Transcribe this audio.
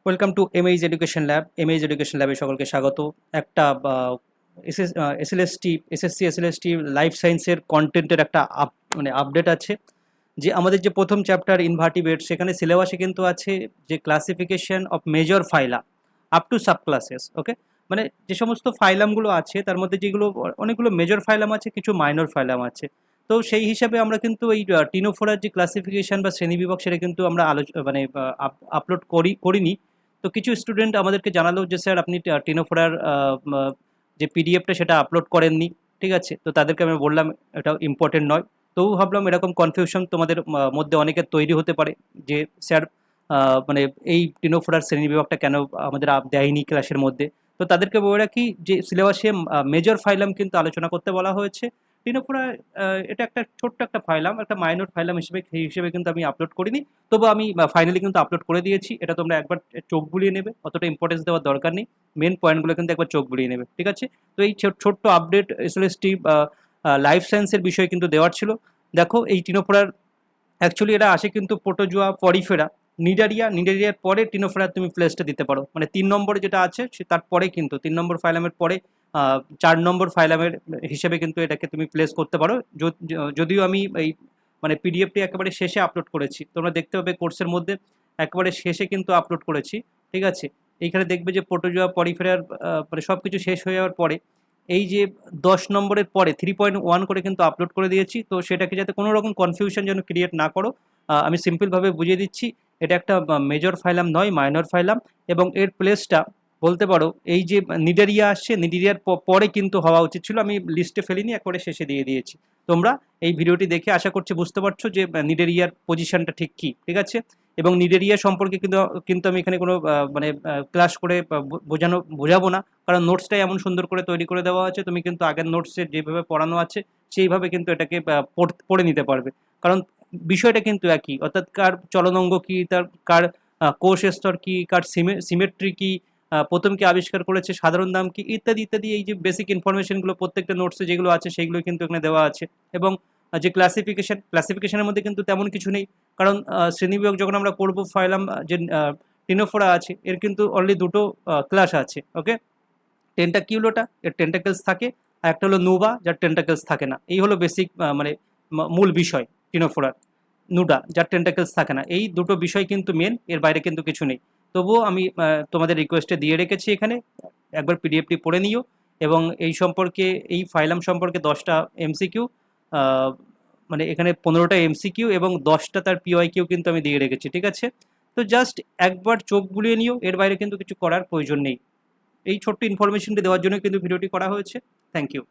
Welcome to এমএইজ education lab. এমএইজ education ল্যাবে সকলকে স্বাগত। একটা এসএসসি এসএলএসটি লাইফ সায়েন্সের কন্টেন্টের একটা আপডেট আছে। যে আমাদের যে প্রথম চ্যাপ্টার ইনভার্টিব্রেট, সেখানে সিলেবাসে কিন্তু আছে যে classification of major phyla up to sub classes. Okay, মানে যে সমস্ত ফাইলামগুলো আছে তার মধ্যে যেগুলো অনেকগুলো মেজর ফাইলাম আছে, কিছু মাইনর ফাইলাম আছে। তো সেই হিসাবে আমরা কিন্তু এই টিনোফোরার যে ক্লাসিফিকেশন বা শ্রেণীবিভাগ সেটা কিন্তু আমরা আপলোড করিনি। তো কিছু স্টুডেন্ট আমাদেরকে জানালো যে স্যার আপনি টিনোফোরার যে পিডিএফটা সেটা আপলোড করেননি। ঠিক আছে, তো তাদেরকে আমি বললাম এটা ইম্পর্টেন্ট নয়। তো ভাবলাম এরকম কনফিউশন তোমাদের মধ্যে অনেকের তৈরি হতে পারে যে স্যার মানে এই টিনোফোরার শ্রেণী বিভাগটা কেন আমাদের দেয়নি ক্লাসের মধ্যে। তো তাদেরকে বলে রাখি যে সিলেবাসে মেজর ফাইলাম কিন্তু আলোচনা করতে বলা হয়েছে। টিনোফোরা এটা একটা ছোট্ট একটা ফাইলাম, একটা মাইনর ফাইলাম হিসেবে সেই হিসেবে কিন্তু আমি আপলোড করিনি। তবু আমি ফাইনালি কিন্তু আপলোড করে দিয়েছি। এটা তোমরা একবার চোখ বুলিয়ে নেবে, অতটা ইম্পর্টেন্স দেওয়ার দরকার নেই। মেন পয়েন্টগুলো কিন্তু একবার চোখ বুলিয়ে নেবে, ঠিক আছে? তো এই ছোট্ট আপডেট এসএলএসটি লাইফ সায়েন্সের বিষয়ে কিন্তু দেওয়ার ছিল। দেখো এই টিনোফোরার অ্যাকচুয়ালি এরা আসে কিন্তু প্রোটোজোয়া, পরিফেরা, নিডারিয়ার পরে টিনোফোরার তুমি প্লেসটা দিতে পারো। মানে 3 নম্বরে যেটা আছে সে তারপরে কিন্তু 3 নম্বর ফাইলামের পরে 4 নম্বর ফাইলামের হিসেবে কিন্তু এটাকে তুমি প্লেস করতে পারো। যদিও আমি এই মানে পিডিএফটি একেবারে শেষে আপলোড করেছি, তোমরা দেখতে পাবে কোর্সের মধ্যে একেবারে শেষে কিন্তু আপলোড করেছি। ঠিক আছে, এইখানে দেখবে যে প্রোটোজোয়া, পরিফেরার মানে সব কিছু শেষ হয়ে যাওয়ার পরে এই যে 10 নম্বরের পরে 3.1 করে কিন্তু আপলোড করে দিয়েছি। তো সেটাকে যাতে কোনো রকম কনফিউশন যেন ক্রিয়েট না করো, আমি সিম্পলভাবে বুঝিয়ে দিচ্ছি। এটা একটা মেজর ফাইলাম নয়, মাইনর ফাইলাম। এবং এর প্লেসটা বলতে পারো এই যে নিডেরিয়া আসছে, নিডেরিয়ার পরে কিন্তু হওয়া উচিত ছিল। আমি লিস্টে ফেলিনি, একবারে শেষে দিয়ে দিয়েছি। তোমরা এই ভিডিওটি দেখে আশা করছি বুঝতে পারছো যে নিডেরিয়ার পজিশনটা ঠিক কী। ঠিক আছে, এবং নিডেরিয়া সম্পর্কে কিন্তু কিন্তু আমি এখানে কোনো মানে ক্লাস করে বোঝাবো না, কারণ নোটসটাই এমন সুন্দর করে তৈরি করে দেওয়া আছে। তুমি কিন্তু আগের নোটসে যেভাবে পড়ানো আছে সেইভাবে কিন্তু এটাকে পড়ে নিতে পারবে। কারণ বিষয়টা কিন্তু একই, অর্থাৎ কার চলনাঙ্গ কী, তার কার কোষ স্তর কী, কার সিমেট্রি কী, প্রথম কে আবিষ্কার করেছে, সাধারণ নাম কি, ইত্যাদি ইত্যাদি। এই যে বেসিক ইনফরমেশনগুলো প্রত্যেকটা নোটসে যেগুলো আছে সেইগুলো কিন্তু এখানে দেওয়া আছে। এবং যে ক্লাসিফিকেশনের মধ্যে কিন্তু তেমন কিছু নেই, কারণ শ্রেণীবিভাগ যখন আমরা করবো ফাইলাম যে টিনোফোরা আছে এর কিন্তু অলরেডি দুটো ক্লাস আছে। ওকে, টেন্টাকিউলোটা এর টেন্টাকেলস থাকে, আর একটা হলো নুবা যার টেন্টাকেলস থাকে না। এই হলো বেসিক মানে মূল বিষয় টিনোফোরার। নুডা যার টেন্টাকেলস থাকে না, এই দুটো বিষয় কিন্তু মেন, এর বাইরে কিন্তু কিছু নেই। তবুও আমি তোমাদের রিকোয়েস্টে দিয়ে রেখেছি এখানে, একবার পিডিএফটি পড়ে নিও। এবং এই সম্পর্কে, এই ফাইলাম সম্পর্কে 10টা এমসিকিউ, মানে এখানে 15টা এমসিকিউ এবং 10টা তার পিওয়াইকিউ কিন্তু আমি দিয়ে রেখেছি। ঠিক আছে, তো জাস্ট একবার চোখ বুলিয়ে নিও, এর বাইরে কিন্তু কিছু করার প্রয়োজন নেই। এই ছোট্ট ইনফরমেশনটি দেওয়ার জন্য কিন্তু ভিডিওটি করা হয়েছে। Thank you.